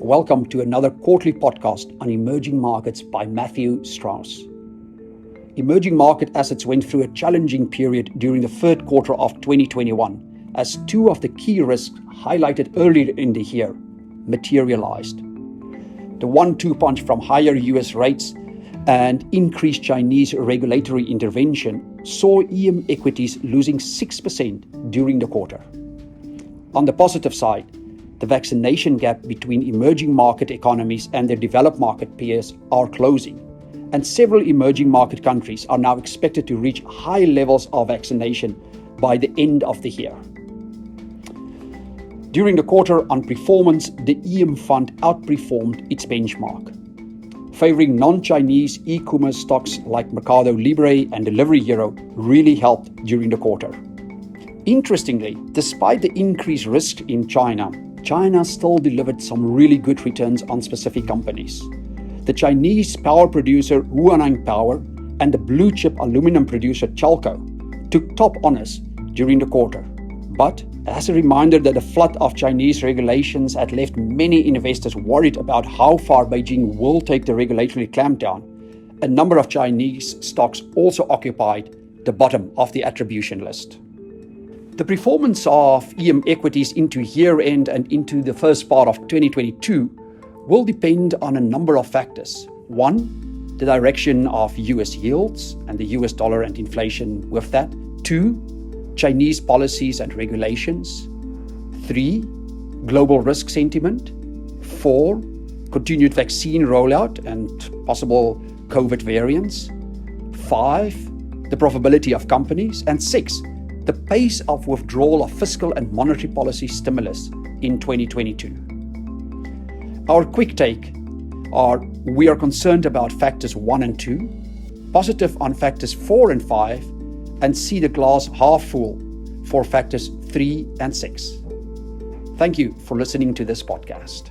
Welcome to another quarterly podcast on emerging markets by Matthew Strauss. Emerging market assets went through a challenging period during the third quarter of 2021 as two of the key risks highlighted earlier in the year materialized. The 1-2 punch from higher US rates and increased Chinese regulatory intervention saw EM equities losing 6% during the quarter. On the positive side, the vaccination gap between emerging market economies and their developed market peers are closing, and several emerging market countries are now expected to reach high levels of vaccination by the end of the year. During the quarter on performance, the EM fund outperformed its benchmark, favoring non-Chinese e-commerce stocks like Mercado Libre and Delivery Hero really helped during the quarter. Interestingly, despite the increased risk in China still delivered some really good returns on specific companies. The Chinese power producer Huaneng Power and the blue chip aluminum producer Chalco took top honors during the quarter. But as a reminder that a flood of Chinese regulations had left many investors worried about how far Beijing will take the regulatory clampdown, a number of Chinese stocks also occupied the bottom of the attribution list. The performance of EM equities into year-end and into the first part of 2022 will depend on a number of factors. 1, the direction of US yields and the US dollar and inflation with that. 2, Chinese policies and regulations. 3, global risk sentiment. 4, continued vaccine rollout and possible COVID variants. 5, the profitability of companies. And 6, the pace of withdrawal of fiscal and monetary policy stimulus in 2022. Our quick take are we are concerned about factors 1 and 2, positive on factors 4 and 5, and see the glass half full for factors 3 and 6. Thank you for listening to this podcast.